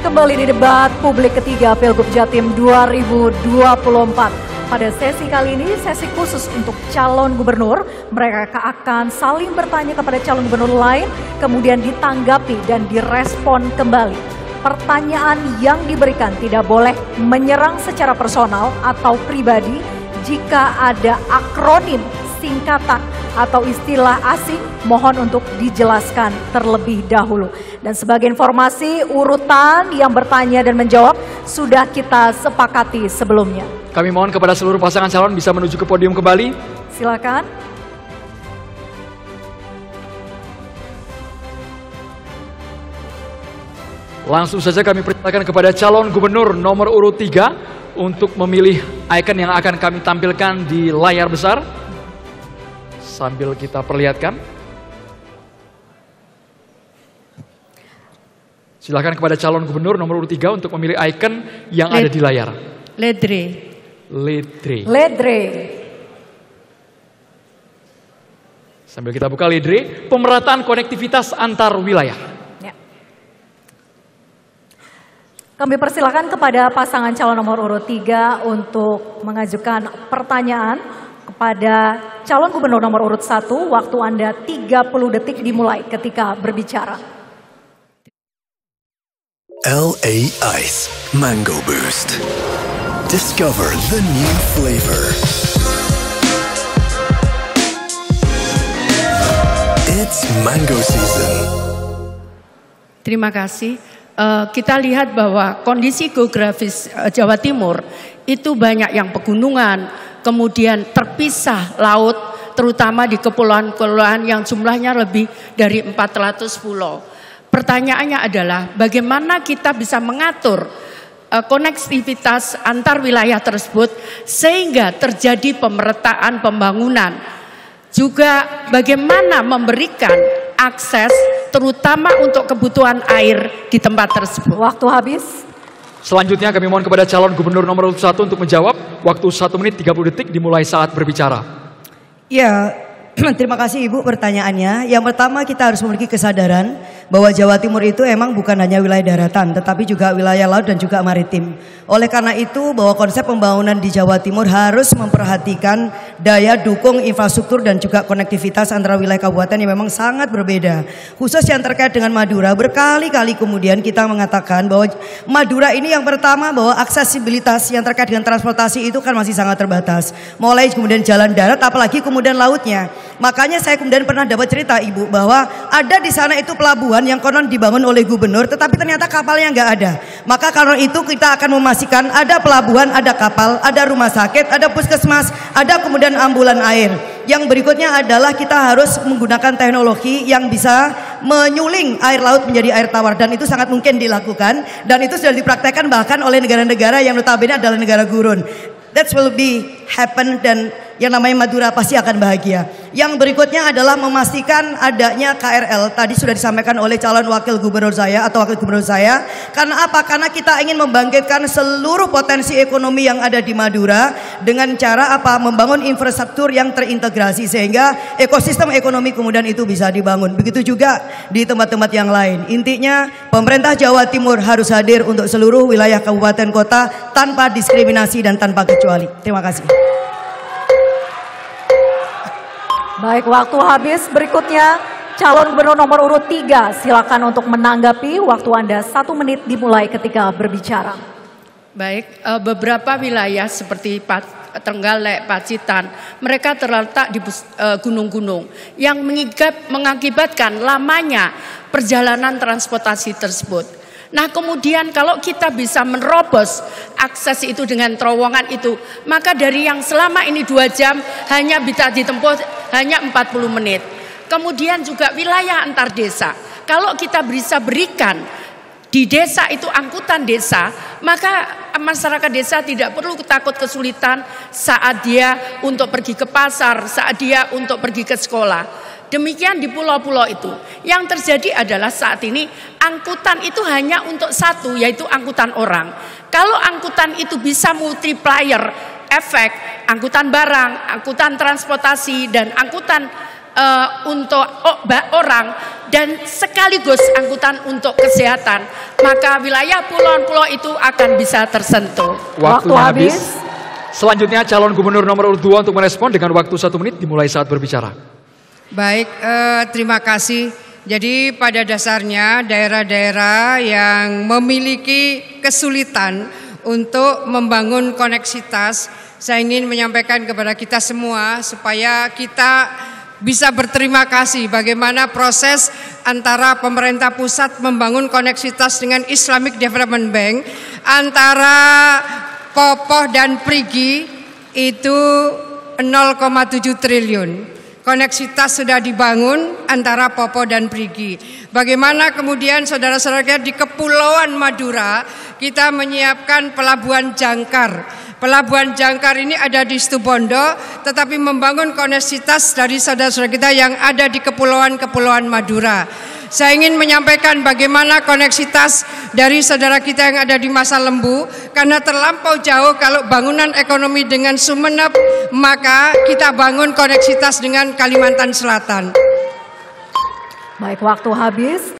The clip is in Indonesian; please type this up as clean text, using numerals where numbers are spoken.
Kembali di debat publik ketiga Pilgub Jatim 2024. Pada sesi kali ini, sesi khusus untuk calon gubernur. Mereka akan saling bertanya kepada calon gubernur lain, kemudian ditanggapi dan direspon kembali. Pertanyaan yang diberikan tidak boleh menyerang secara personal atau pribadi. Jika ada akronim, singkatan, atau istilah asing, mohon untuk dijelaskan terlebih dahulu. Dan sebagai informasi, urutan yang bertanya dan menjawab sudah kita sepakati sebelumnya. Kami mohon kepada seluruh pasangan calon bisa menuju ke podium kembali. Silakan. Langsung saja kami persilakan kepada calon gubernur nomor urut 3 untuk memilih ikon yang akan kami tampilkan di layar besar. Sambil kita perlihatkan. Silakan kepada calon gubernur nomor urut 3 untuk memilih ikon yang ada di layar. Ledre. Sambil kita buka ledre, pemerataan konektivitas antar wilayah. Ya. Kami persilakan kepada pasangan calon nomor urut 3 untuk mengajukan pertanyaan kepada calon gubernur nomor urut 1. Waktu Anda 30 detik dimulai ketika berbicara. LA Ice Mango Boost. Discover the new flavor. It's mango season. Terima kasih. Kita lihat bahwa kondisi geografis Jawa Timur itu banyak yang pegunungan, kemudian terpisah laut, terutama di kepulauan-kepulauan yang jumlahnya lebih dari 400 pulau. Pertanyaannya adalah bagaimana kita bisa mengatur konektivitas antar wilayah tersebut sehingga terjadi pemerataan pembangunan. Juga bagaimana memberikan akses terutama untuk kebutuhan air di tempat tersebut. Waktu habis. Selanjutnya kami mohon kepada calon gubernur nomor 1 untuk menjawab. Waktu 1 menit 30 detik dimulai saat berbicara. Ya, terima kasih Ibu pertanyaannya. Yang pertama kita harus memiliki kesadaran bahwa Jawa Timur itu emang bukan hanya wilayah daratan, tetapi juga wilayah laut dan juga maritim. Oleh karena itu bahwa konsep pembangunan di Jawa Timur harus memperhatikan daya dukung infrastruktur dan juga konektivitas antara wilayah kabupaten yang memang sangat berbeda. Khusus yang terkait dengan Madura, berkali-kali kemudian kita mengatakan bahwa Madura ini yang pertama bahwa aksesibilitas yang terkait dengan transportasi itu kan masih sangat terbatas. Mulai kemudian jalan darat apalagi kemudian lautnya. Makanya saya kemudian pernah dapat cerita Ibu bahwa ada di sana itu pelabuhan yang konon dibangun oleh gubernur tetapi ternyata kapalnya nggak ada. Maka karena itu kita akan memastikan ada pelabuhan, ada kapal, ada rumah sakit, ada puskesmas, ada kemudian ambulan air. Yang berikutnya adalah kita harus menggunakan teknologi yang bisa menyuling air laut menjadi air tawar dan itu sangat mungkin dilakukan dan itu sudah dipraktekkan bahkan oleh negara-negara yang notabene adalah negara gurun. That will be happen dan yang namanya Madura pasti akan bahagia. Yang berikutnya adalah memastikan adanya KRL. Tadi sudah disampaikan oleh calon wakil gubernur saya atau wakil gubernur saya. Karena apa? Karena kita ingin membangkitkan seluruh potensi ekonomi yang ada di Madura dengan cara apa? Membangun infrastruktur yang terintegrasi sehingga ekosistem ekonomi kemudian itu bisa dibangun. Begitu juga di tempat-tempat yang lain. Intinya pemerintah Jawa Timur harus hadir untuk seluruh wilayah kabupaten kota tanpa diskriminasi dan tanpa kecuali. Terima kasih. Baik, waktu habis. Berikutnya calon gubernur nomor urut 3. Silakan untuk menanggapi. Waktu Anda 1 menit dimulai ketika berbicara. Baik, beberapa wilayah seperti Trenggalek, Pacitan, mereka terletak di gunung-gunung yang mengakibatkan lamanya perjalanan transportasi tersebut. Nah kemudian kalau kita bisa menerobos akses itu dengan terowongan itu, maka dari yang selama ini 2 jam hanya bisa ditempuh hanya 40 menit. Kemudian juga wilayah antar desa, kalau kita bisa berikan di desa itu angkutan desa, maka masyarakat desa tidak perlu takut kesulitan saat dia untuk pergi ke pasar, saat dia untuk pergi ke sekolah. Demikian di pulau-pulau itu. Yang terjadi adalah saat ini angkutan itu hanya untuk satu, yaitu angkutan orang. Kalau angkutan itu bisa multiplier efek, angkutan barang, angkutan transportasi, dan angkutan untuk orang dan sekaligus angkutan untuk kesehatan, maka wilayah pulau-pulau itu akan bisa tersentuh. Waktu habis. Selanjutnya calon gubernur nomor urut 2 untuk merespon dengan waktu 1 menit dimulai saat berbicara. Baik, terima kasih. Jadi pada dasarnya daerah-daerah yang memiliki kesulitan untuk membangun koneksitas, saya ingin menyampaikan kepada kita semua supaya kita bisa berterima kasih bagaimana proses antara pemerintah pusat membangun koneksitas dengan Islamic Development Bank, antara Popoh dan Prigi itu 0,7 triliun. Koneksitas sudah dibangun antara Popoh dan Prigi. Bagaimana kemudian saudara-saudara di Kepulauan Madura kita menyiapkan pelabuhan jangkar. Pelabuhan jangkar ini ada di Situbondo, tetapi membangun koneksitas dari saudara-saudara kita yang ada di Kepulauan Madura. Saya ingin menyampaikan bagaimana koneksitas dari saudara kita yang ada di Masa Lembu, karena terlampau jauh kalau bangunan ekonomi dengan Sumeneb, maka kita bangun koneksitas dengan Kalimantan Selatan. Baik, waktu habis.